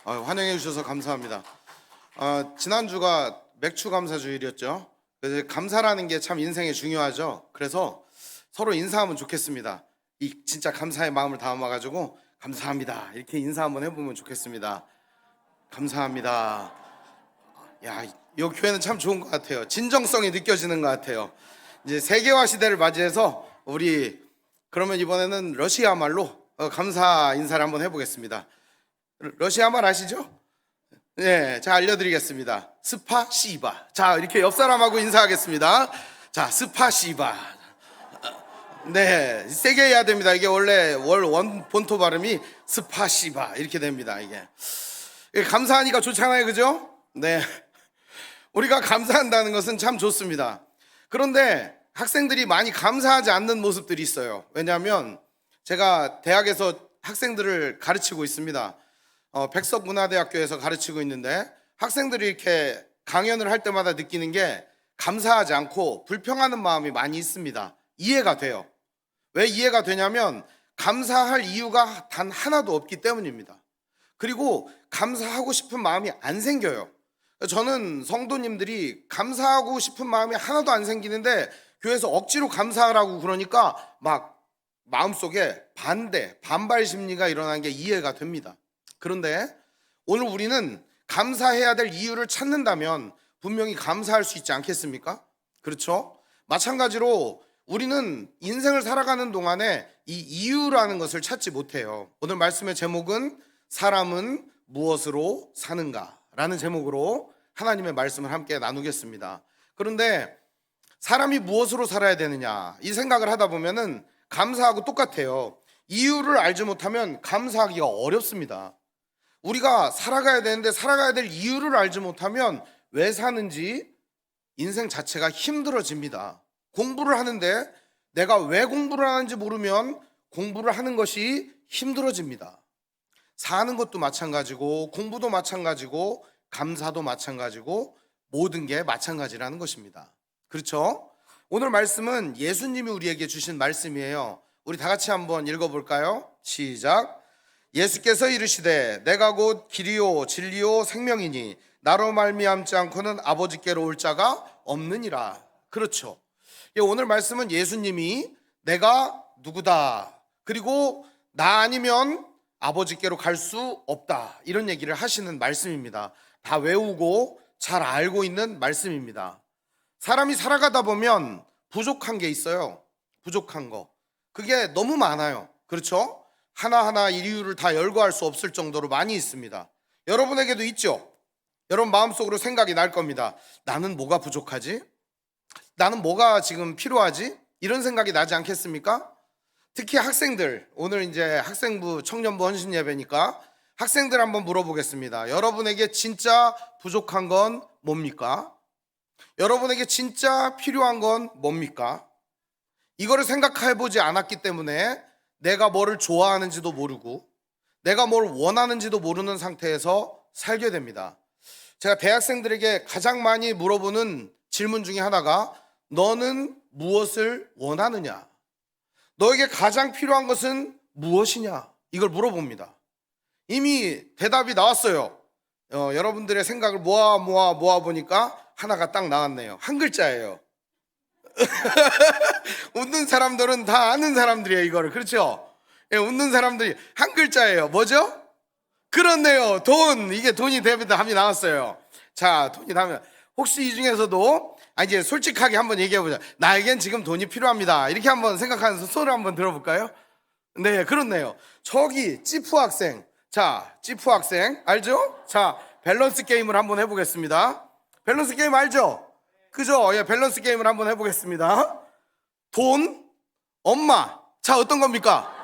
환영해 주셔서 감사합니다. 지난주가 맥주 감사 주일이었죠. 그래서 감사라는 게 참 인생에 중요하죠. 그래서 서로 인사하면 좋겠습니다. 이 진짜 감사의 마음을 담아가지고 감사합니다 이렇게 인사 한번 해보면 좋겠습니다. 감사합니다. 야, 이 교회는 참 좋은 것 같아요. 진정성이 느껴지는 것 같아요. 이제 세계화 시대를 맞이해서 우리 그러면 이번에는 러시아 말로 감사 인사를 한번 해보겠습니다. 러시아 말 아시죠? 네, 자 알려드리겠습니다. 스파시바. 자 이렇게 옆 사람하고 인사하겠습니다. 자 스파시바. 네, 세게 해야 됩니다. 이게 원래 원 본토 발음이 스파시바 이렇게 됩니다. 이게 감사하니까 좋잖아요, 그죠? 네, 우리가 감사한다는 것은 참 좋습니다. 그런데 학생들이 많이 감사하지 않는 모습들이 있어요. 왜냐하면 제가 대학에서 학생들을 가르치고 있습니다. 백석문화대학교에서 가르치고 있는데 학생들이 이렇게 강연을 할 때마다 느끼는 게 감사하지 않고 불평하는 마음이 많이 있습니다. 이해가 돼요. 왜 이해가 되냐면 감사할 이유가 단 하나도 없기 때문입니다. 그리고 감사하고 싶은 마음이 안 생겨요. 저는 성도님들이 감사하고 싶은 마음이 하나도 안 생기는데 교회에서 억지로 감사하라고 그러니까 막 마음속에 반발 심리가 일어나는 게 이해가 됩니다. 그런데 오늘 우리는 감사해야 될 이유를 찾는다면 분명히 감사할 수 있지 않겠습니까? 그렇죠? 마찬가지로 우리는 인생을 살아가는 동안에 이 이유라는 것을 찾지 못해요. 오늘 말씀의 제목은 사람은 무엇으로 사는가 라는 제목으로 하나님의 말씀을 함께 나누겠습니다. 그런데 사람이 무엇으로 살아야 되느냐 이 생각을 하다 보면은 감사하고 똑같아요. 이유를 알지 못하면 감사하기가 어렵습니다. 우리가 살아가야 되는데 살아가야 될 이유를 알지 못하면 왜 사는지 인생 자체가 힘들어집니다. 공부를 하는데 내가 왜 공부를 하는지 모르면 공부를 하는 것이 힘들어집니다. 사는 것도 마찬가지고 공부도 마찬가지고 감사도 마찬가지고 모든 게 마찬가지라는 것입니다. 그렇죠? 오늘 말씀은 예수님이 우리에게 주신 말씀이에요. 우리 다 같이 한번 읽어볼까요? 시작. 예수께서 이르시되 내가 곧 길이요 진리요 생명이니 나로 말미암지 않고는 아버지께로 올 자가 없느니라. 그렇죠. 오늘 말씀은 예수님이 내가 누구다 그리고 나 아니면 아버지께로 갈 수 없다 이런 얘기를 하시는 말씀입니다. 다 외우고 잘 알고 있는 말씀입니다. 사람이 살아가다 보면 부족한 게 있어요. 부족한 거 그게 너무 많아요. 그렇죠? 하나하나 이유를 다 열거할 수 없을 정도로 많이 있습니다. 여러분에게도 있죠? 여러분 마음속으로 생각이 날 겁니다. 나는 뭐가 부족하지? 나는 뭐가 지금 필요하지? 이런 생각이 나지 않겠습니까? 특히 학생들, 오늘 이제 학생부 청년부 헌신 예배니까 학생들 한번 물어보겠습니다. 여러분에게 진짜 부족한 건 뭡니까? 여러분에게 진짜 필요한 건 뭡니까? 이거를 생각해 보지 않았기 때문에 내가 뭐를 좋아하는지도 모르고 내가 뭘 원하는지도 모르는 상태에서 살게 됩니다. 제가 대학생들에게 가장 많이 물어보는 질문 중에 하나가 너는 무엇을 원하느냐? 너에게 가장 필요한 것은 무엇이냐? 이걸 물어봅니다. 이미 대답이 나왔어요. 여러분들의 생각을 모아 보니까 하나가 딱 나왔네요. 한 글자예요. 웃는 사람들은 다 아는 사람들이에요, 이거를. 그렇죠? 예, 웃는 사람들이 한 글자예요. 뭐죠? 그렇네요. 돈. 이게 돈이 답이 나왔어요. 자, 돈이 나면 혹시 이 중에서도 이제 솔직하게 한번 얘기해 보자. 나에겐 지금 돈이 필요합니다. 이렇게 한번 생각하면서 손을 한번 들어볼까요? 네, 그렇네요. 저기 찌푸 학생. 자, 찌푸 학생 알죠? 자, 밸런스 게임을 한번 해보겠습니다. 밸런스 게임 알죠? 그죠? 예, 밸런스 게임을 한번 해보겠습니다. 돈, 엄마. 자, 어떤 겁니까?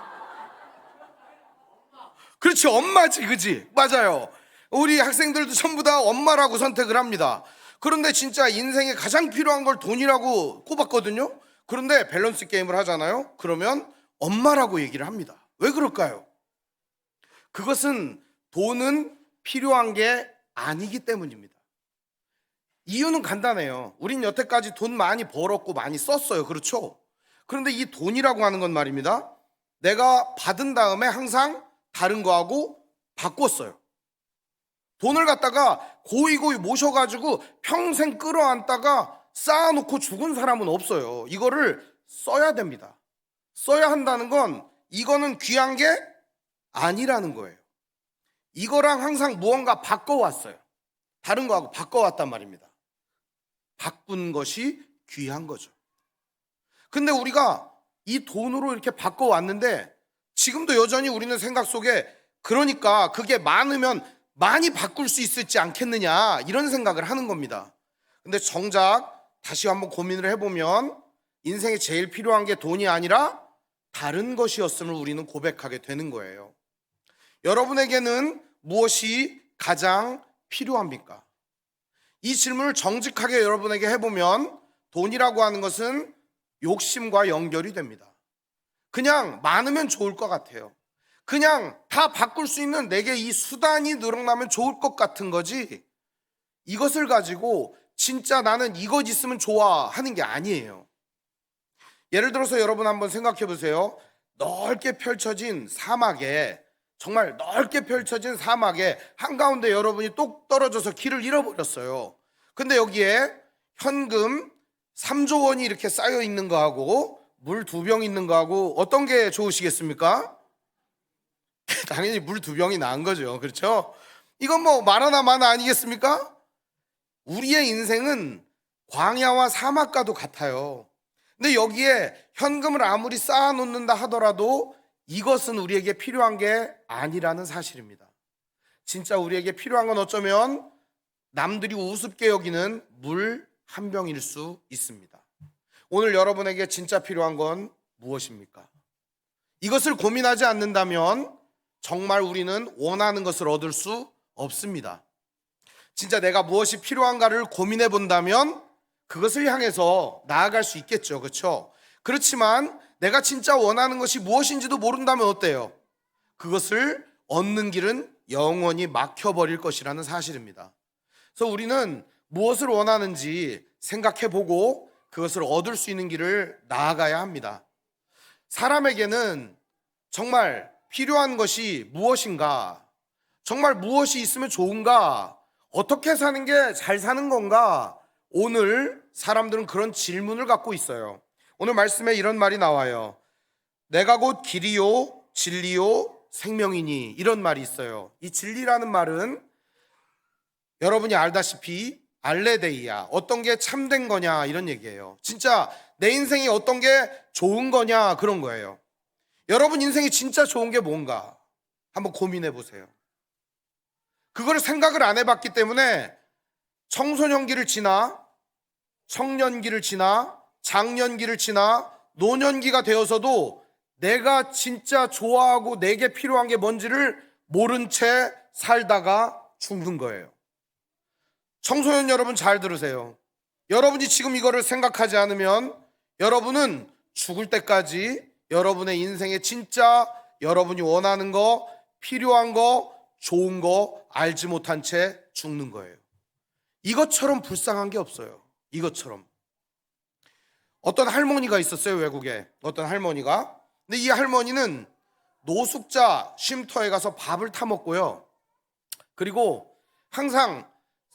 그렇지, 엄마지, 그지? 맞아요. 우리 학생들도 전부 다 엄마라고 선택을 합니다. 그런데 진짜 인생에 가장 필요한 걸 돈이라고 꼽았거든요. 그런데 밸런스 게임을 하잖아요. 그러면 엄마라고 얘기를 합니다. 왜 그럴까요? 그것은 돈은 필요한 게 아니기 때문입니다. 이유는 간단해요. 우린 여태까지 돈 많이 벌었고 많이 썼어요. 그렇죠? 그런데 이 돈이라고 하는 건 말입니다. 내가 받은 다음에 항상 다른 거하고 바꿨어요. 돈을 갖다가 고이고이 모셔가지고 평생 끌어안다가 쌓아놓고 죽은 사람은 없어요. 이거를 써야 됩니다. 써야 한다는 건 이거는 귀한 게 아니라는 거예요. 이거랑 항상 무언가 바꿔왔어요. 다른 거하고 바꿔왔단 말입니다. 바꾼 것이 귀한 거죠. 근데 우리가 이 돈으로 이렇게 바꿔왔는데 지금도 여전히 우리는 생각 속에 그러니까 그게 많으면 많이 바꿀 수 있을지 않겠느냐 이런 생각을 하는 겁니다. 근데 정작 다시 한번 고민을 해보면 인생에 제일 필요한 게 돈이 아니라 다른 것이었음을 우리는 고백하게 되는 거예요. 여러분에게는 무엇이 가장 필요합니까? 이 질문을 정직하게 여러분에게 해보면 돈이라고 하는 것은 욕심과 연결이 됩니다. 그냥 많으면 좋을 것 같아요. 그냥 다 바꿀 수 있는 내게 이 수단이 늘어나면 좋을 것 같은 거지, 이것을 가지고 진짜 나는 이것 있으면 좋아 하는 게 아니에요. 예를 들어서 여러분 한번 생각해 보세요. 넓게 펼쳐진 사막에, 정말 넓게 펼쳐진 사막에 한가운데 여러분이 똑 떨어져서 길을 잃어버렸어요. 근데 여기에 현금 3조 원이 이렇게 쌓여 있는 거하고 물 2병 있는 거하고 어떤 게 좋으시겠습니까? 당연히 물 2병이 나은 거죠. 그렇죠? 이건 뭐 말하나 마나 아니겠습니까? 우리의 인생은 광야와 사막과도 같아요. 근데 여기에 현금을 아무리 쌓아놓는다 하더라도 이것은 우리에게 필요한 게 아니라는 사실입니다. 진짜 우리에게 필요한 건 어쩌면 남들이 우습게 여기는 물 1병일 수 있습니다. 오늘 여러분에게 진짜 필요한 건 무엇입니까? 이것을 고민하지 않는다면 정말 우리는 원하는 것을 얻을 수 없습니다. 진짜 내가 무엇이 필요한가를 고민해 본다면 그것을 향해서 나아갈 수 있겠죠. 그렇죠? 그렇지만 내가 진짜 원하는 것이 무엇인지도 모른다면 어때요? 그것을 얻는 길은 영원히 막혀버릴 것이라는 사실입니다. 그래서 우리는 무엇을 원하는지 생각해 보고 그것을 얻을 수 있는 길을 나아가야 합니다. 사람에게는 정말 필요한 것이 무엇인가? 정말 무엇이 있으면 좋은가? 어떻게 사는 게 잘 사는 건가? 오늘 사람들은 그런 질문을 갖고 있어요. 오늘 말씀에 이런 말이 나와요. 내가 곧 길이요 진리요 생명이니, 이런 말이 있어요. 이 진리라는 말은 여러분이 알다시피 알레데이야, 어떤 게 참된 거냐 이런 얘기예요. 진짜 내 인생이 어떤 게 좋은 거냐 그런 거예요. 여러분 인생이 진짜 좋은 게 뭔가 한번 고민해 보세요. 그걸 생각을 안 해봤기 때문에 청소년기를 지나 청년기를 지나 장년기를 지나 노년기가 되어서도 내가 진짜 좋아하고 내게 필요한 게 뭔지를 모른 채 살다가 죽는 거예요. 청소년 여러분 잘 들으세요. 여러분이 지금 이거를 생각하지 않으면 여러분은 죽을 때까지 여러분의 인생에 진짜 여러분이 원하는 거, 필요한 거, 좋은 거 알지 못한 채 죽는 거예요. 이것처럼 불쌍한 게 없어요. 이것처럼. 어떤 할머니가 있었어요. 외국에 어떤 할머니가. 근데 이 할머니는 노숙자 쉼터에 가서 밥을 타 먹고요, 그리고 항상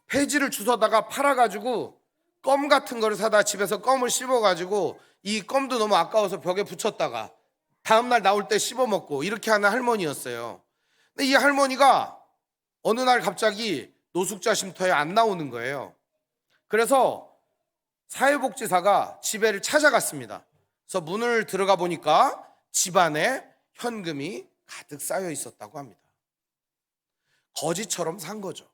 폐지를 주워다가 팔아가지고 껌 같은 거를 사다 집에서 껌을 씹어가지고 이 껌도 너무 아까워서 벽에 붙였다가 다음날 나올 때 씹어 먹고 이렇게 하는 할머니였어요. 근데 이 할머니가 어느 날 갑자기 노숙자 쉼터에 안 나오는 거예요. 그래서 사회복지사가 집에를 찾아갔습니다. 그래서 문을 들어가 보니까 집안에 현금이 가득 쌓여 있었다고 합니다. 거지처럼 산 거죠.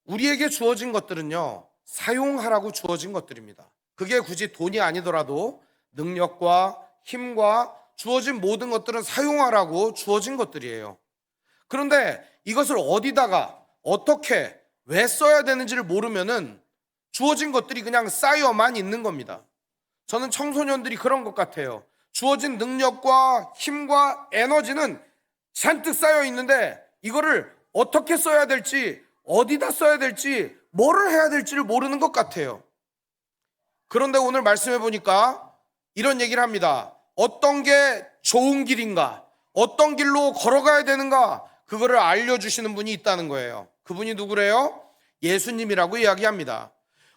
우리에게 주어진 것들은요, 사용하라고 주어진 것들입니다. 그게 굳이 돈이 아니더라도 능력과 힘과 주어진 모든 것들은 사용하라고 주어진 것들이에요. 그런데 이것을 어디다가 어떻게 왜 써야 되는지를 모르면은 주어진 것들이 그냥 쌓여만 있는 겁니다. 저는 청소년들이 그런 것 같아요. 주어진 능력과 힘과 에너지는 잔뜩 쌓여 있는데 이거를 어떻게 써야 될지, 어디다 써야 될지, 뭐를 해야 될지를 모르는 것 같아요. 그런데 오늘 말씀해 보니까 이런 얘기를 합니다. 어떤 게 좋은 길인가, 어떤 길로 걸어가야 되는가, 그거를 알려주시는 분이 있다는 거예요. 그분이 누구래요? 예수님이라고 이야기합니다.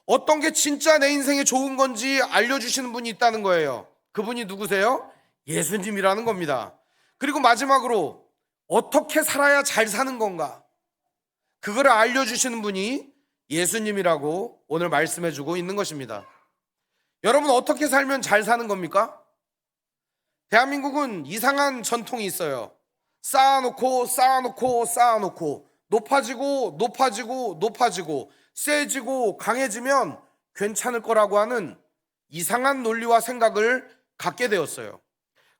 어떤 게 진짜 내 인생에 좋은 건지 알려주시는 분이 있다는 거예요. 그분이 누구세요? 예수님이라는 겁니다. 그리고 마지막으로 어떻게 살아야 잘 사는 건가? 그거를 알려주시는 분이 예수님이라고 오늘 말씀해주고 있는 것입니다. 여러분, 어떻게 살면 잘 사는 겁니까? 대한민국은 이상한 전통이 있어요. 쌓아놓고 쌓아놓고 쌓아놓고 높아지고 높아지고 높아지고 세지고 강해지면 괜찮을 거라고 하는 이상한 논리와 생각을 갖게 되었어요.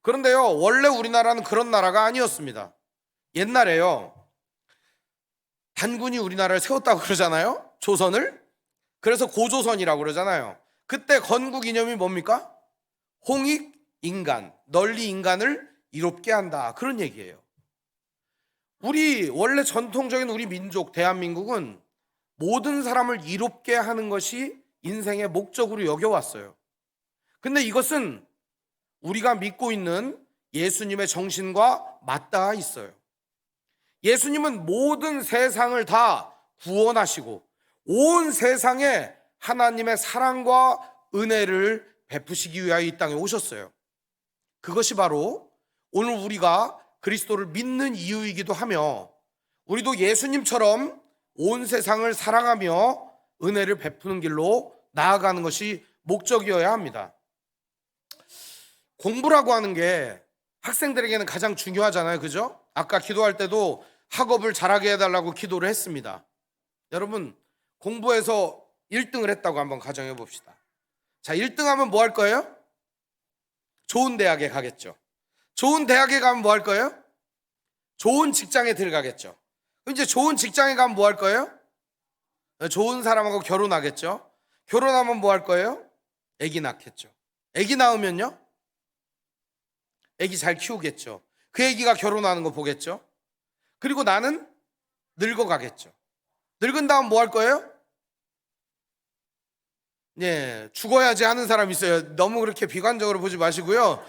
그런데요, 원래 우리나라는 그런 나라가 아니었습니다. 옛날에요, 단군이 우리나라를 세웠다고 그러잖아요. 조선을. 그래서 고조선이라고 그러잖아요. 그때 건국 이념이 뭡니까? 홍익 인간, 널리 인간을 이롭게 한다, 그런 얘기예요. 우리 원래 전통적인 우리 민족 대한민국은 모든 사람을 이롭게 하는 것이 인생의 목적으로 여겨왔어요. 근데 이것은 우리가 믿고 있는 예수님의 정신과 맞닿아 있어요. 예수님은 모든 세상을 다 구원하시고 온 세상에 하나님의 사랑과 은혜를 베푸시기 위하여 이 땅에 오셨어요. 그것이 바로 오늘 우리가 그리스도를 믿는 이유이기도 하며, 우리도 예수님처럼 온 세상을 사랑하며 은혜를 베푸는 길로 나아가는 것이 목적이어야 합니다. 공부라고 하는 게 학생들에게는 가장 중요하잖아요. 그죠? 아까 기도할 때도 학업을 잘하게 해달라고 기도를 했습니다. 여러분, 공부해서 1등을 했다고 한번 가정해 봅시다. 자, 1등 하면 뭐 할 거예요? 좋은 대학에 가겠죠. 좋은 대학에 가면 뭐 할 거예요? 좋은 직장에 들어가겠죠. 이제 좋은 직장에 가면 뭐 할 거예요? 좋은 사람하고 결혼하겠죠. 결혼하면 뭐 할 거예요? 아기 낳겠죠. 아기 낳으면요? 아기 잘 키우겠죠. 그 아기가 결혼하는 거 보겠죠. 그리고 나는 늙어가겠죠. 늙은 다음 뭐 할 거예요? 예, 죽어야지 하는 사람 있어요. 너무 그렇게 비관적으로 보지 마시고요.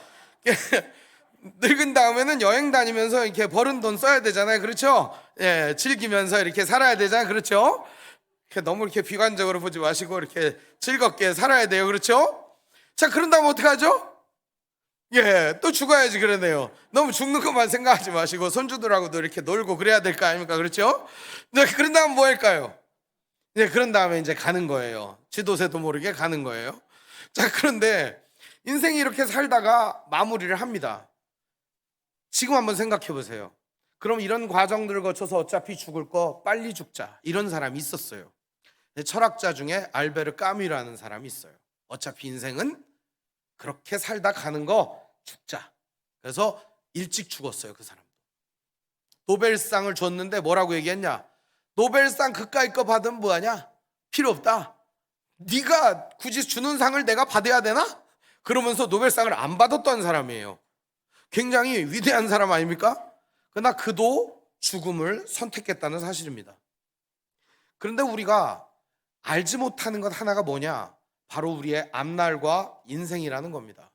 늙은 다음에는 여행 다니면서 이렇게 버는 돈 써야 되잖아요. 그렇죠? 예, 즐기면서 이렇게 살아야 되잖아요. 그렇죠? 너무 이렇게 비관적으로 보지 마시고 이렇게 즐겁게 살아야 돼요. 그렇죠? 자, 그런 다음 어떡하죠? 예, 또 죽어야지 그러네요. 너무 죽는 것만 생각하지 마시고 손주들하고도 이렇게 놀고 그래야 될 거 아닙니까? 그렇죠? 네, 그런 다음 뭐 할까요? 네, 그런 다음에 이제 가는 거예요. 지도새도 모르게 가는 거예요. 자, 그런데 인생이 이렇게 살다가 마무리를 합니다. 지금 한번 생각해 보세요. 그럼 이런 과정들을 거쳐서 어차피 죽을 거 빨리 죽자, 이런 사람이 있었어요. 철학자 중에 알베르 까뮈라는 사람이 있어요. 어차피 인생은 그렇게 살다 가는 거 죽자. 그래서 일찍 죽었어요. 그 사람도. 노벨상을 줬는데 뭐라고 얘기했냐? 노벨상 그까이 거 받으면 뭐하냐? 필요 없다. 네가 굳이 주는 상을 내가 받아야 되나? 그러면서 노벨상을 안 받았던 사람이에요. 굉장히 위대한 사람 아닙니까? 그러나 그도 죽음을 선택했다는 사실입니다. 그런데 우리가 알지 못하는 것 하나가 뭐냐? 바로 우리의 앞날과 인생이라는 겁니다.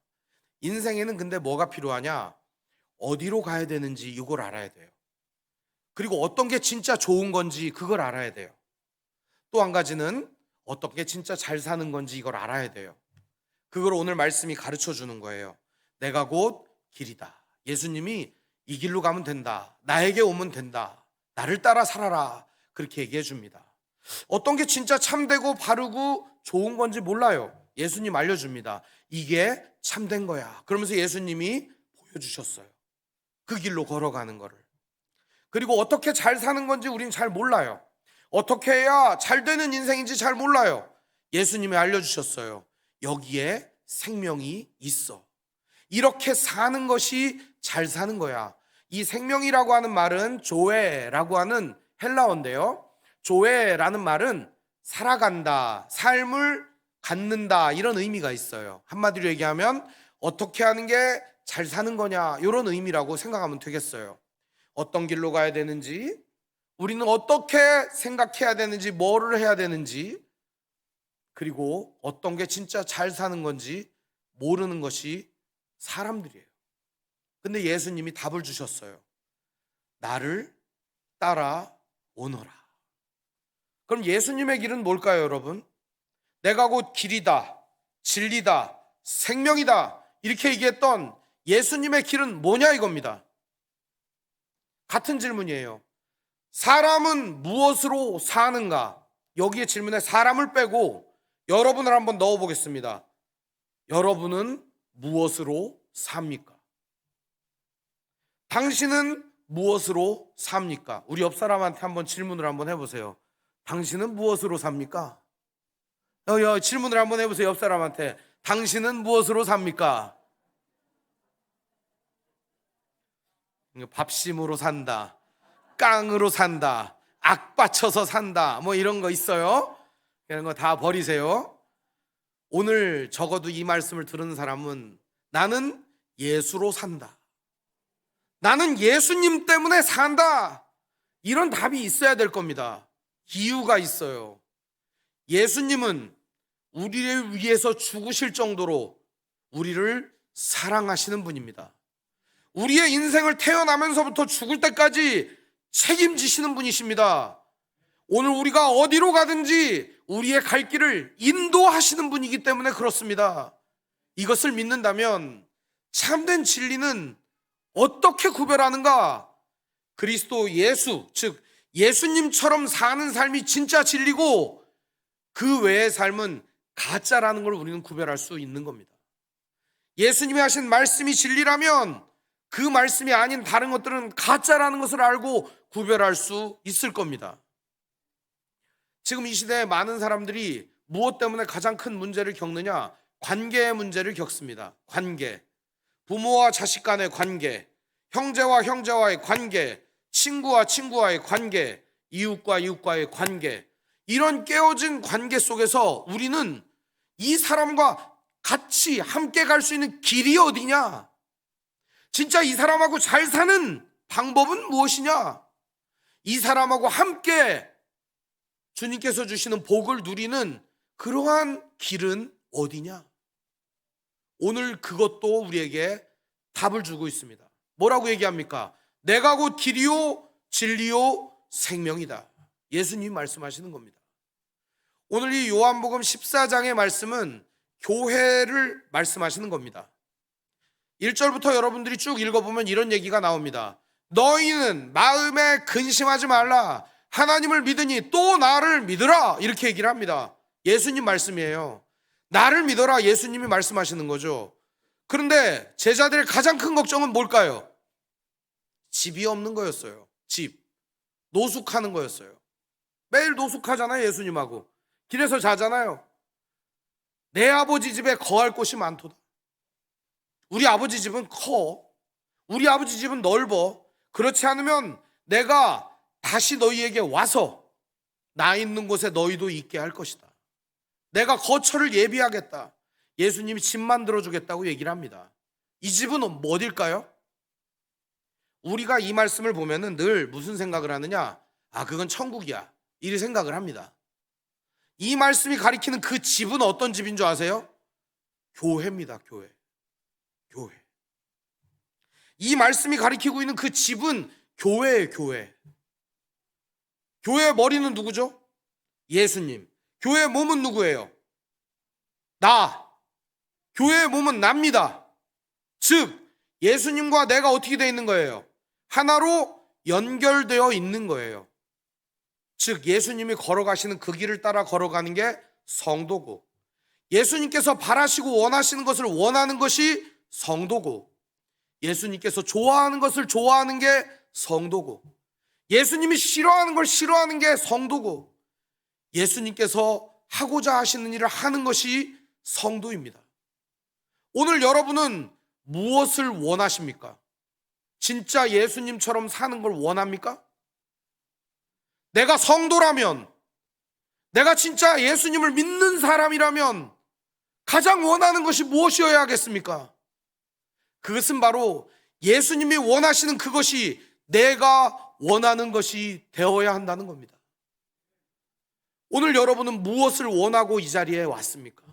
인생에는 근데 뭐가 필요하냐? 어디로 가야 되는지 이걸 알아야 돼요. 그리고 어떤 게 진짜 좋은 건지 그걸 알아야 돼요. 또 한 가지는 어떤 게 진짜 잘 사는 건지 이걸 알아야 돼요. 그걸 오늘 말씀이 가르쳐 주는 거예요. 내가 곧 길이다. 예수님이 이 길로 가면 된다. 나에게 오면 된다. 나를 따라 살아라. 그렇게 얘기해 줍니다. 어떤 게 진짜 참되고 바르고 좋은 건지 몰라요. 예수님 알려줍니다. 이게 참된 거야. 그러면서 예수님이 보여주셨어요. 그 길로 걸어가는 거를. 그리고 어떻게 잘 사는 건지 우린 잘 몰라요. 어떻게 해야 잘 되는 인생인지 잘 몰라요. 예수님이 알려주셨어요. 여기에 생명이 있어. 이렇게 사는 것이 잘 사는 거야. 이 생명이라고 하는 말은 조에라고 하는 헬라어인데요. 조에라는 말은 살아간다, 삶을 갖는다, 이런 의미가 있어요. 한마디로 얘기하면 어떻게 하는 게 잘 사는 거냐, 이런 의미라고 생각하면 되겠어요. 어떤 길로 가야 되는지, 우리는 어떻게 생각해야 되는지, 뭐를 해야 되는지, 그리고 어떤 게 진짜 잘 사는 건지 모르는 것이 사람들이에요. 근데 예수님이 답을 주셨어요. 나를 따라오너라. 그럼 예수님의 길은 뭘까요, 여러분? 내가 곧 길이다, 진리다, 생명이다 이렇게 얘기했던 예수님의 길은 뭐냐 이겁니다. 같은 질문이에요. 사람은 무엇으로 사는가? 여기에 질문에 사람을 빼고 여러분을 한번 넣어보겠습니다. 여러분은 무엇으로 삽니까? 당신은 무엇으로 삽니까? 우리 옆 사람한테 한번 질문을 한번 해보세요. 당신은 무엇으로 삽니까? 질문을 한번 해보세요. 옆 사람한테. 당신은 무엇으로 삽니까? 밥심으로 산다, 깡으로 산다, 악 받쳐서 산다, 뭐 이런 거 있어요. 이런 거 다 버리세요. 오늘 적어도 이 말씀을 들은 사람은 나는 예수로 산다, 나는 예수님 때문에 산다, 이런 답이 있어야 될 겁니다. 이유가 있어요. 예수님은 우리를 위해서 죽으실 정도로 우리를 사랑하시는 분입니다. 우리의 인생을 태어나면서부터 죽을 때까지 책임지시는 분이십니다. 오늘 우리가 어디로 가든지 우리의 갈 길을 인도하시는 분이기 때문에 그렇습니다. 이것을 믿는다면 참된 진리는 어떻게 구별하는가? 그리스도 예수, 즉 예수님처럼 사는 삶이 진짜 진리고 그 외의 삶은 가짜라는 걸 우리는 구별할 수 있는 겁니다. 예수님이 하신 말씀이 진리라면 그 말씀이 아닌 다른 것들은 가짜라는 것을 알고 구별할 수 있을 겁니다. 지금 이 시대에 많은 사람들이 무엇 때문에 가장 큰 문제를 겪느냐? 관계의 문제를 겪습니다. 관계, 부모와 자식 간의 관계, 형제와 형제와의 관계, 친구와 친구와의 관계, 이웃과 이웃과의 관계, 이런 깨어진 관계 속에서 우리는 이 사람과 같이 함께 갈 수 있는 길이 어디냐? 진짜 이 사람하고 잘 사는 방법은 무엇이냐? 이 사람하고 함께 주님께서 주시는 복을 누리는 그러한 길은 어디냐? 오늘 그것도 우리에게 답을 주고 있습니다. 뭐라고 얘기합니까? 내가 곧 길이요 진리요 생명이다. 예수님이 말씀하시는 겁니다. 오늘 이 요한복음 14장의 말씀은 교회를 말씀하시는 겁니다. 1절부터 여러분들이 쭉 읽어보면 이런 얘기가 나옵니다. 너희는 마음에 근심하지 말라. 하나님을 믿으니 또 나를 믿으라. 이렇게 얘기를 합니다. 예수님 말씀이에요. 나를 믿어라. 예수님이 말씀하시는 거죠. 그런데 제자들의 가장 큰 걱정은 뭘까요? 집이 없는 거였어요. 집. 노숙하는 거였어요. 매일 노숙하잖아요. 예수님하고. 길에서 자잖아요. 내 아버지 집에 거할 곳이 많도다. 우리 아버지 집은 커. 우리 아버지 집은 넓어. 그렇지 않으면 내가 다시 너희에게 와서 나 있는 곳에 너희도 있게 할 것이다. 내가 거처를 예비하겠다. 예수님이 집 만들어주겠다고 얘기를 합니다. 이 집은 어딜까요? 우리가 이 말씀을 보면은 늘 무슨 생각을 하느냐? 아, 그건 천국이야. 이렇게 생각을 합니다. 이 말씀이 가리키는 그 집은 어떤 집인 줄 아세요? 교회입니다. 교회. 교회. 이 말씀이 가리키고 있는 그 집은 교회예요. 교회. 교회의 머리는 누구죠? 예수님. 교회의 몸은 누구예요? 나. 교회의 몸은 납니다. 즉 예수님과 내가 어떻게 되어 있는 거예요? 하나로 연결되어 있는 거예요. 즉 예수님이 걸어가시는 그 길을 따라 걸어가는 게 성도고, 예수님께서 바라시고 원하시는 것을 원하는 것이 성도고, 예수님께서 좋아하는 것을 좋아하는 게 성도고, 예수님이 싫어하는 걸 싫어하는 게 성도고, 예수님께서 하고자 하시는 일을 하는 것이 성도입니다. 오늘 여러분은 무엇을 원하십니까? 진짜 예수님처럼 사는 걸 원합니까? 내가 성도라면, 내가 진짜 예수님을 믿는 사람이라면 가장 원하는 것이 무엇이어야 하겠습니까? 그것은 바로 예수님이 원하시는 그것이 내가 원하는 것이 되어야 한다는 겁니다. 오늘 여러분은 무엇을 원하고 이 자리에 왔습니까?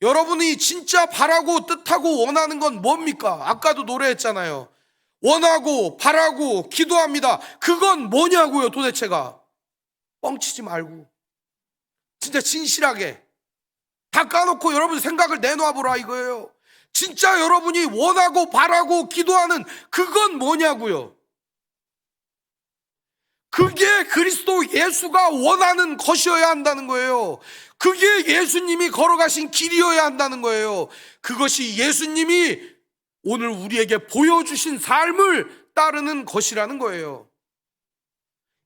여러분이 진짜 바라고 뜻하고 원하는 건 뭡니까? 아까도 노래했잖아요. 원하고 바라고 기도합니다. 그건 뭐냐고요 도대체가. 뻥치지 말고 진짜 진실하게 다 까놓고 여러분 생각을 내놔 보라 이거예요. 진짜 여러분이 원하고 바라고 기도하는 그건 뭐냐고요. 그게 그리스도 예수가 원하는 것이어야 한다는 거예요. 그게 예수님이 걸어가신 길이어야 한다는 거예요. 그것이 예수님이 오늘 우리에게 보여주신 삶을 따르는 것이라는 거예요.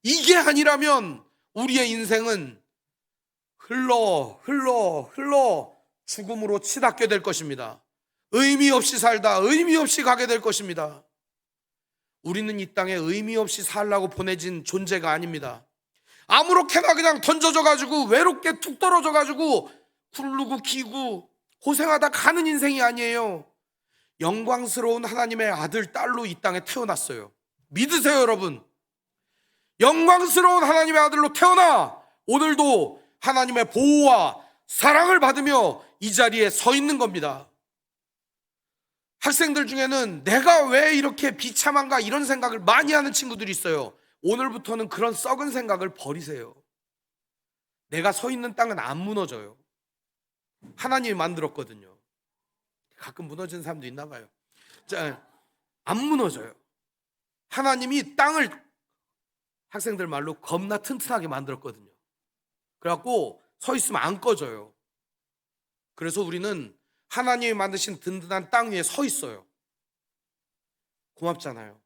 이게 아니라면 우리의 인생은 흘러 죽음으로 치닫게 될 것입니다. 의미 없이 살다 의미 없이 가게 될 것입니다. 우리는 이 땅에 의미 없이 살라고 보내진 존재가 아닙니다. 아무렇게나 그냥 던져져 가지고 외롭게 툭 떨어져 가지고 굴르고 기고 고생하다 가는 인생이 아니에요. 영광스러운 하나님의 아들 딸로 이 땅에 태어났어요. 믿으세요 여러분. 영광스러운 하나님의 아들로 태어나 오늘도 하나님의 보호와 사랑을 받으며 이 자리에 서 있는 겁니다. 학생들 중에는 내가 왜 이렇게 비참한가 이런 생각을 많이 하는 친구들이 있어요. 오늘부터는 그런 썩은 생각을 버리세요. 내가 서 있는 땅은 안 무너져요. 하나님이 만들었거든요. 가끔 무너지는 사람도 있나 봐요. 자, 안 무너져요. 하나님이 땅을 학생들 말로 겁나 튼튼하게 만들었거든요. 그래갖고 서 있으면 안 꺼져요. 그래서 우리는 하나님이 만드신 든든한 땅 위에 서 있어요. 고맙잖아요.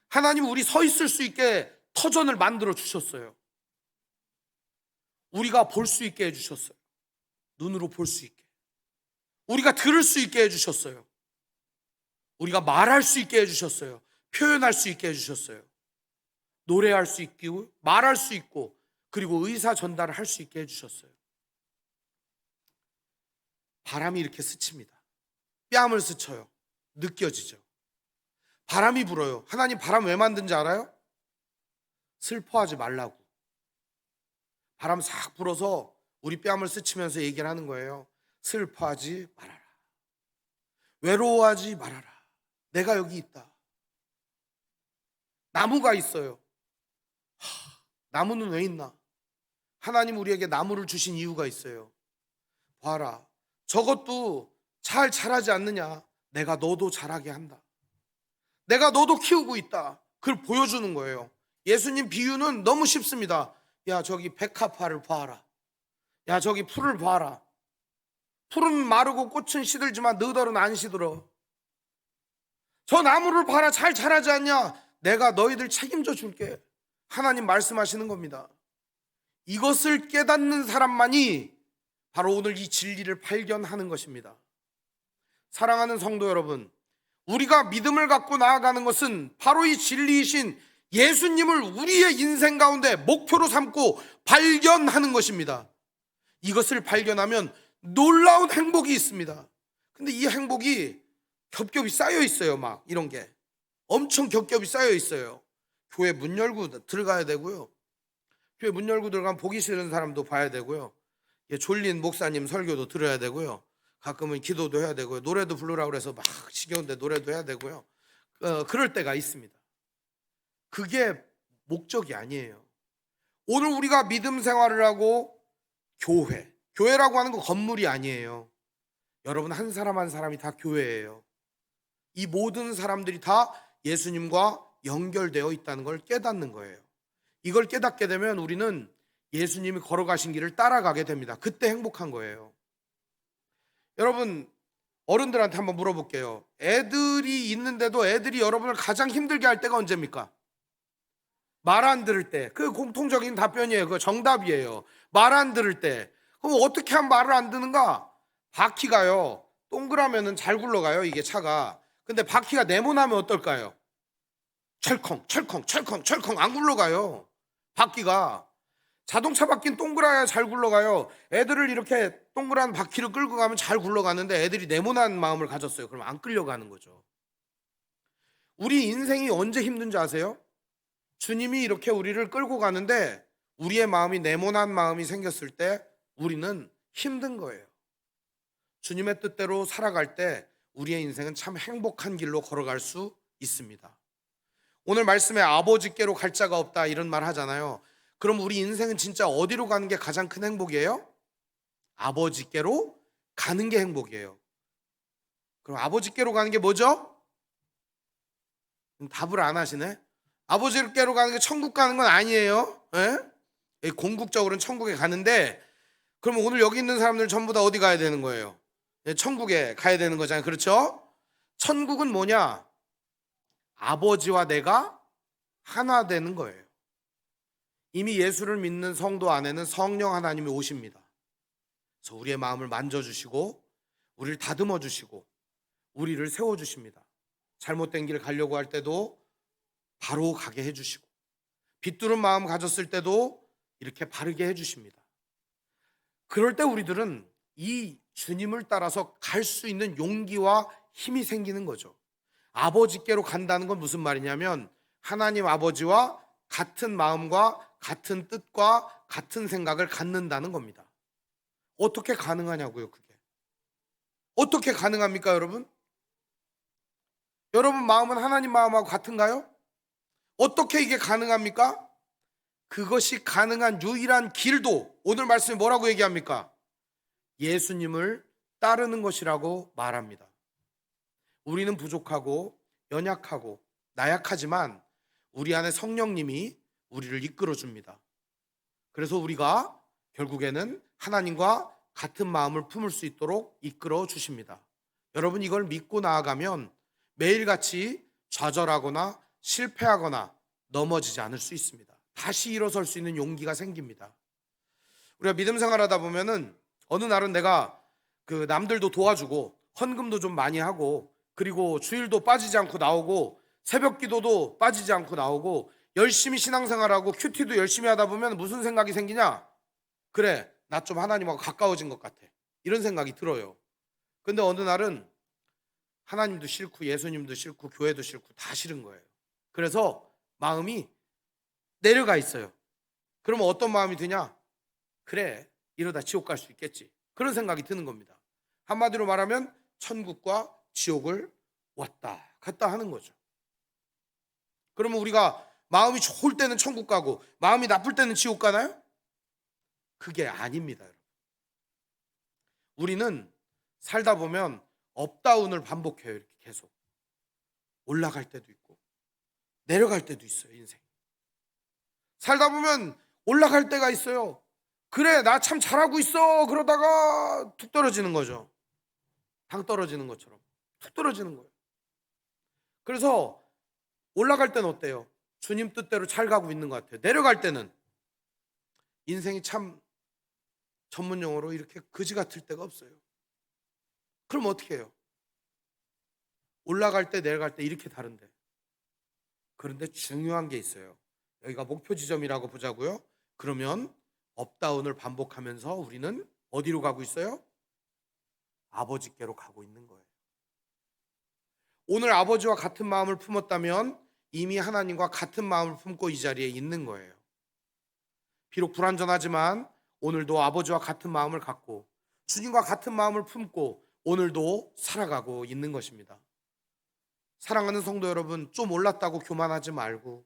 하나님 우리 서 있을 수 있게 터전을 만들어 주셨어요. 우리가 볼 수 있게 해주셨어요. 눈으로 볼 수 있게. 우리가 들을 수 있게 해주셨어요. 우리가 말할 수 있게 해주셨어요. 표현할 수 있게 해주셨어요. 노래할 수 있고 말할 수 있고 그리고 의사 전달을 할 수 있게 해주셨어요. 바람이 이렇게 스칩니다. 뺨을 스쳐요. 느껴지죠. 바람이 불어요. 하나님 바람 왜 만든지 알아요? 슬퍼하지 말라고. 바람 싹 불어서 우리 뺨을 스치면서 얘기를 하는 거예요. 슬퍼하지 말아라. 외로워하지 말아라. 내가 여기 있다. 나무가 있어요. 나무는 왜 있나? 하나님 우리에게 나무를 주신 이유가 있어요. 봐라. 저것도 잘 자라지 않느냐? 내가 너도 자라게 한다. 내가 너도 키우고 있다. 그걸 보여주는 거예요. 예수님 비유는 너무 쉽습니다. 야 저기 백합화를 봐라. 야 저기 풀을 봐라. 풀은 마르고 꽃은 시들지만 너희들은 안 시들어. 저 나무를 봐라. 잘 자라지 않냐? 내가 너희들 책임져 줄게. 하나님 말씀하시는 겁니다. 이것을 깨닫는 사람만이 바로 오늘 이 진리를 발견하는 것입니다. 사랑하는 성도 여러분, 우리가 믿음을 갖고 나아가는 것은 바로 이 진리이신 예수님을 우리의 인생 가운데 목표로 삼고 발견하는 것입니다. 이것을 발견하면 놀라운 행복이 있습니다. 근데 이 행복이 겹겹이 쌓여 있어요. 막 이런 게 엄청 겹겹이 쌓여 있어요. 교회 문 열고 들어가야 되고요. 교회 문 열고 들어가면 보기 싫은 사람도 봐야 되고요. 졸린 목사님 설교도 들어야 되고요. 가끔은 기도도 해야 되고요. 노래도 부르라고 그래서 막 지겨운데 노래도 해야 되고요. 그럴 때가 있습니다. 그게 목적이 아니에요. 오늘 우리가 믿음 생활을 하고 교회라고 하는 거 건물이 아니에요. 여러분 한 사람 한 사람이 다 교회예요. 이 모든 사람들이 다 예수님과 연결되어 있다는 걸 깨닫는 거예요. 이걸 깨닫게 되면 우리는 예수님이 걸어가신 길을 따라가게 됩니다. 그때 행복한 거예요. 여러분 어른들한테 한번 물어볼게요. 애들이 있는데도 애들이 여러분을 가장 힘들게 할 때가 언제입니까? 말 안 들을 때. 그 공통적인 답변이에요. 그 정답이에요. 말 안 들을 때. 그럼 어떻게 하면 말을 안 듣는가? 바퀴가요 동그라면은 잘 굴러가요. 이게 차가. 근데 바퀴가 네모나면 어떨까요? 철컹 안 굴러가요. 바퀴가. 자동차 바퀴는 동그라야 잘 굴러가요. 애들을 이렇게 동그란 바퀴를 끌고 가면 잘 굴러가는데 애들이 네모난 마음을 가졌어요. 그럼 안 끌려가는 거죠. 우리 인생이 언제 힘든지 아세요? 주님이 이렇게 우리를 끌고 가는데 우리의 마음이 네모난 마음이 생겼을 때 우리는 힘든 거예요. 주님의 뜻대로 살아갈 때 우리의 인생은 참 행복한 길로 걸어갈 수 있습니다. 오늘 말씀에 아버지께로 갈 자가 없다 이런 말 하잖아요. 그럼 우리 인생은 진짜 어디로 가는 게 가장 큰 행복이에요? 아버지께로 가는 게 행복이에요. 그럼 아버지께로 가는 게 뭐죠? 답을 안 하시네. 아버지께로 가는 게 천국 가는 건 아니에요. 예? 궁극적으로는 천국에 가는데, 그러면 오늘 여기 있는 사람들 전부 다 어디 가야 되는 거예요? 예, 천국에 가야 되는 거잖아요. 그렇죠? 천국은 뭐냐? 아버지와 내가 하나 되는 거예요. 이미 예수를 믿는 성도 안에는 성령 하나님이 오십니다. 그래서 우리의 마음을 만져주시고 우리를 다듬어 주시고 우리를 세워주십니다. 잘못된 길 가려고 할 때도 바로 가게 해주시고, 빗두른 마음 가졌을 때도 이렇게 바르게 해주십니다. 그럴 때 우리들은 이 주님을 따라서 갈 수 있는 용기와 힘이 생기는 거죠. 아버지께로 간다는 건 무슨 말이냐면 하나님 아버지와 같은 마음과 같은 뜻과 같은 생각을 갖는다는 겁니다. 어떻게 가능하냐고요, 그게. 어떻게 가능합니까, 여러분? 여러분 마음은 하나님 마음하고 같은가요? 어떻게 이게 가능합니까? 그것이 가능한 유일한 길도 오늘 말씀이 뭐라고 얘기합니까? 예수님을 따르는 것이라고 말합니다. 우리는 부족하고 연약하고 나약하지만 우리 안에 성령님이 우리를 이끌어 줍니다. 그래서 우리가 결국에는 하나님과 같은 마음을 품을 수 있도록 이끌어 주십니다. 여러분 이걸 믿고 나아가면 매일같이 좌절하거나 실패하거나 넘어지지 않을 수 있습니다. 다시 일어설 수 있는 용기가 생깁니다. 우리가 믿음 생활하다 보면은 어느 날은 내가 그 남들도 도와주고 헌금도 좀 많이 하고 그리고 주일도 빠지지 않고 나오고 새벽 기도도 빠지지 않고 나오고 열심히 신앙생활하고 큐티도 열심히 하다 보면 무슨 생각이 생기냐? 그래, 나 좀 하나님하고 가까워진 것 같아. 이런 생각이 들어요. 근데 어느 날은 하나님도 싫고 예수님도 싫고 교회도 싫고 다 싫은 거예요. 그래서 마음이 내려가 있어요. 그러면 어떤 마음이 드냐? 그래, 이러다 지옥 갈 수 있겠지. 그런 생각이 드는 겁니다. 한마디로 말하면 천국과 지옥을 왔다 갔다 하는 거죠. 그러면 우리가 마음이 좋을 때는 천국 가고 마음이 나쁠 때는 지옥 가나요? 그게 아닙니다, 여러분. 우리는 살다 보면 업다운을 반복해요. 이렇게 계속 올라갈 때도 있고 내려갈 때도 있어요. 인생 살다 보면 올라갈 때가 있어요. 그래, 나 참 잘하고 있어. 그러다가 툭 떨어지는 거죠. 당 떨어지는 것처럼 툭 떨어지는 거예요. 그래서 올라갈 때는 어때요? 주님 뜻대로 잘 가고 있는 것 같아요. 내려갈 때는 인생이 참 전문 용어로 이렇게 그지 같을 때가 없어요. 그럼 어떻게 해요? 올라갈 때 내려갈 때 이렇게 다른데, 그런데 중요한 게 있어요. 여기가 목표 지점이라고 보자고요. 그러면 업다운을 반복하면서 우리는 어디로 가고 있어요? 아버지께로 가고 있는 거예요. 오늘 아버지와 같은 마음을 품었다면 이미 하나님과 같은 마음을 품고 이 자리에 있는 거예요. 비록 불완전하지만 오늘도 아버지와 같은 마음을 갖고 주님과 같은 마음을 품고 오늘도 살아가고 있는 것입니다. 사랑하는 성도 여러분, 좀 올랐다고 교만하지 말고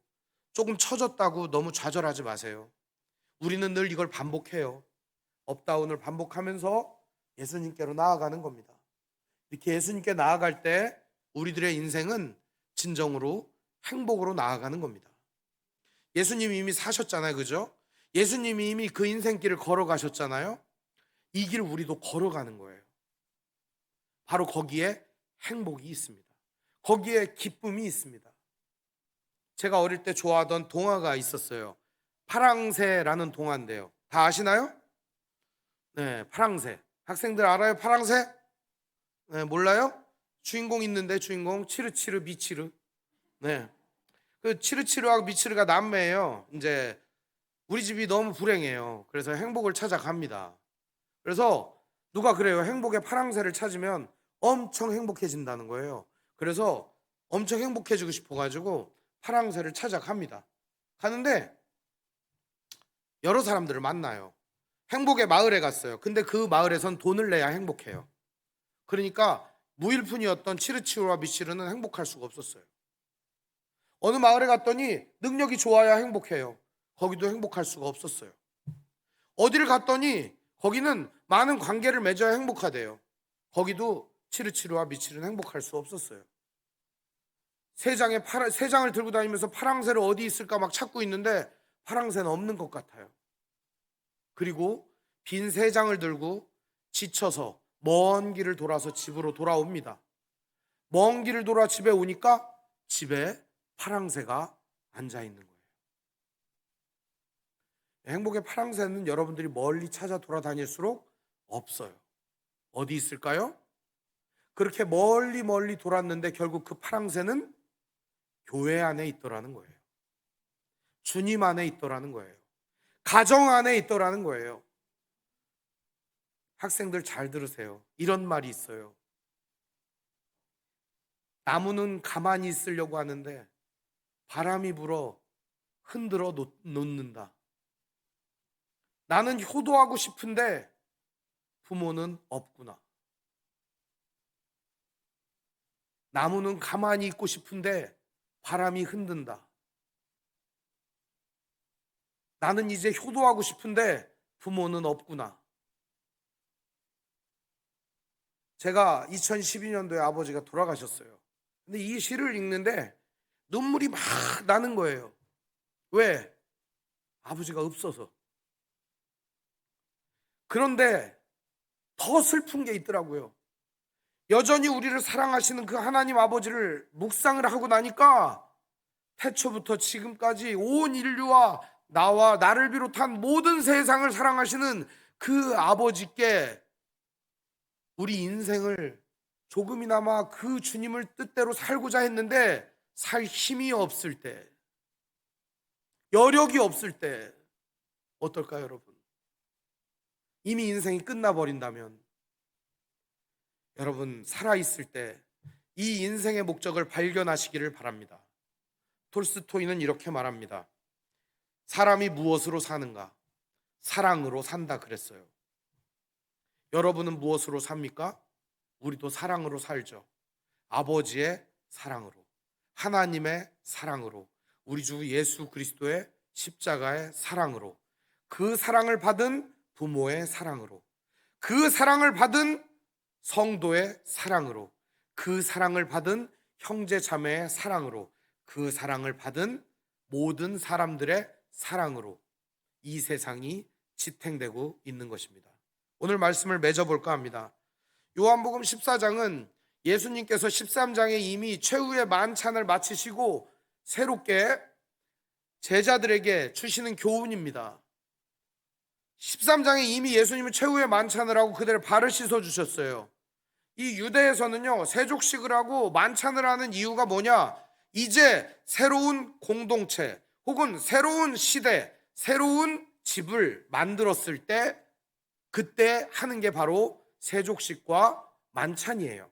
조금 처졌다고 너무 좌절하지 마세요. 우리는 늘 이걸 반복해요. 업다운을 반복하면서 예수님께로 나아가는 겁니다. 이렇게 예수님께 나아갈 때 우리들의 인생은 진정으로 행복으로 나아가는 겁니다. 예수님이 이미 사셨잖아요, 그죠? 예수님이 이미 그 인생길을 걸어가셨잖아요. 이 길 우리도 걸어가는 거예요. 바로 거기에 행복이 있습니다. 거기에 기쁨이 있습니다. 제가 어릴 때 좋아하던 동화가 있었어요. 파랑새라는 동화인데요. 다 아시나요? 네, 파랑새. 학생들 알아요? 파랑새? 네, 몰라요? 주인공 있는데, 주인공 치르치르 미치르. 네, 그 치르치르하고 미치르가 남매예요. 이제 우리 집이 너무 불행해요. 그래서 행복을 찾아갑니다. 그래서 누가 그래요. 행복의 파랑새를 찾으면 엄청 행복해진다는 거예요. 그래서 엄청 행복해지고 싶어가지고 파랑새를 찾아갑니다. 가는데 여러 사람들을 만나요. 행복의 마을에 갔어요. 근데 그 마을에선 돈을 내야 행복해요. 그러니까 무일푼이었던 치르치르와 미치르는 행복할 수가 없었어요. 어느 마을에 갔더니 능력이 좋아야 행복해요. 거기도 행복할 수가 없었어요. 어디를 갔더니 거기는 많은 관계를 맺어야 행복하대요. 거기도 치르치르와 미치르는 행복할 수 없었어요. 세 장을 들고 다니면서 파랑새를 어디 있을까 막 찾고 있는데 파랑새는 없는 것 같아요. 그리고 빈 세 장을 들고 지쳐서 먼 길을 돌아서 집으로 돌아옵니다. 먼 길을 돌아 집에 오니까 집에 파랑새가 앉아 있는 거예요. 행복의 파랑새는 여러분들이 멀리 찾아 돌아다닐수록 없어요. 어디 있을까요? 그렇게 멀리 돌았는데 결국 그 파랑새는 교회 안에 있더라는 거예요. 주님 안에 있더라는 거예요. 가정 안에 있더라는 거예요. 학생들 잘 들으세요. 이런 말이 있어요. 나무는 가만히 있으려고 하는데 바람이 불어 흔들어 놓는다. 나는 효도하고 싶은데 부모는 없구나. 나무는 가만히 있고 싶은데 바람이 흔든다. 나는 이제 효도하고 싶은데 부모는 없구나. 제가 2012년도에 아버지가 돌아가셨어요. 근데 이 시를 읽는데 눈물이 막 나는 거예요. 왜? 아버지가 없어서. 그런데 더 슬픈 게 있더라고요. 여전히 우리를 사랑하시는 그 하나님 아버지를 묵상을 하고 나니까 태초부터 지금까지 온 인류와 나와 나를 비롯한 모든 세상을 사랑하시는 그 아버지께 우리 인생을 조금이나마 그 주님을 뜻대로 살고자 했는데 살 힘이 없을 때, 여력이 없을 때 어떨까요, 여러분? 이미 인생이 끝나버린다면 여러분 살아있을 때 이 인생의 목적을 발견하시기를 바랍니다. 톨스토이는 이렇게 말합니다. 사람이 무엇으로 사는가? 사랑으로 산다 그랬어요. 여러분은 무엇으로 삽니까? 우리도 사랑으로 살죠. 아버지의 사랑으로, 하나님의 사랑으로, 우리 주 예수 그리스도의 십자가의 사랑으로, 그 사랑을 받은 부모의 사랑으로, 그 사랑을 받은 성도의 사랑으로, 그 사랑을 받은 형제 자매의 사랑으로, 그 사랑을 받은 모든 사람들의 사랑으로 이 세상이 지탱되고 있는 것입니다. 오늘 말씀을 맺어볼까 합니다. 요한복음 14장은 예수님께서 13장에 이미 최후의 만찬을 마치시고 새롭게 제자들에게 주시는 교훈입니다. 13장에 이미 예수님은 최후의 만찬을 하고 그들의 발을 씻어 주셨어요. 이 유대에서는요, 세족식을 하고 만찬을 하는 이유가 뭐냐? 이제 새로운 공동체 혹은 새로운 시대, 새로운 집을 만들었을 때 그때 하는 게 바로 세족식과 만찬이에요.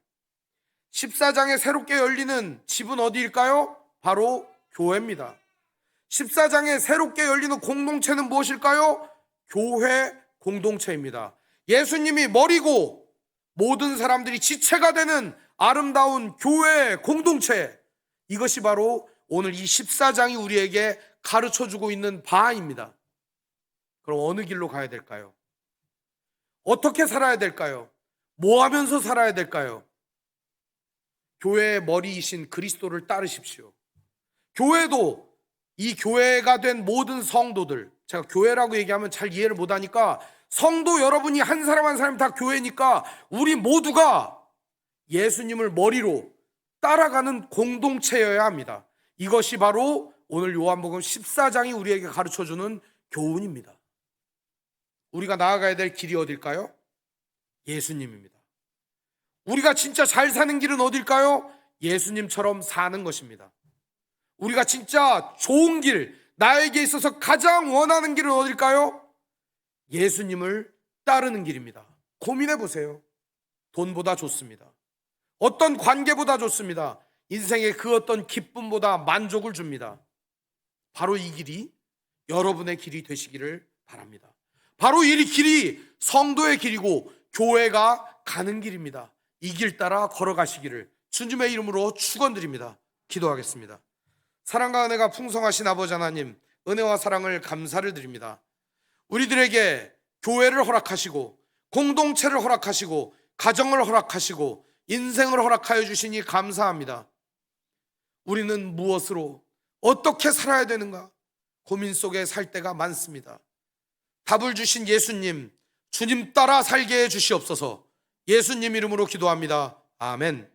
14장에 새롭게 열리는 집은 어디일까요? 바로 교회입니다. 14장에 새롭게 열리는 공동체는 무엇일까요? 교회 공동체입니다. 예수님이 머리고 모든 사람들이 지체가 되는 아름다운 교회 공동체, 이것이 바로 오늘 이 14장이 우리에게 가르쳐주고 있는 바입니다. 그럼 어느 길로 가야 될까요? 어떻게 살아야 될까요? 뭐 하면서 살아야 될까요? 교회의 머리이신 그리스도를 따르십시오. 교회도 이 교회가 된 모든 성도들, 제가 교회라고 얘기하면 잘 이해를 못하니까 성도 여러분이 한 사람 한 사람이 다 교회니까 우리 모두가 예수님을 머리로 따라가는 공동체여야 합니다. 이것이 바로 오늘 요한복음 14장이 우리에게 가르쳐주는 교훈입니다. 우리가 나아가야 될 길이 어딜까요? 예수님입니다. 우리가 진짜 잘 사는 길은 어딜까요? 예수님처럼 사는 것입니다. 우리가 진짜 좋은 길, 나에게 있어서 가장 원하는 길은 어딜까요? 예수님을 따르는 길입니다. 고민해 보세요. 돈보다 좋습니다. 어떤 관계보다 좋습니다. 인생의 그 어떤 기쁨보다 만족을 줍니다. 바로 이 길이 여러분의 길이 되시기를 바랍니다. 바로 이 길이 성도의 길이고 교회가 가는 길입니다. 이 길 따라 걸어가시기를 주님의 이름으로 축원드립니다. 기도하겠습니다. 사랑과 은혜가 풍성하신 아버지 하나님, 은혜와 사랑을 감사를 드립니다. 우리들에게 교회를 허락하시고 공동체를 허락하시고 가정을 허락하시고 인생을 허락하여 주시니 감사합니다. 우리는 무엇으로 어떻게 살아야 되는가 고민 속에 살 때가 많습니다. 답을 주신 예수님, 주님 따라 살게 해 주시옵소서. 예수님 이름으로 기도합니다. 아멘.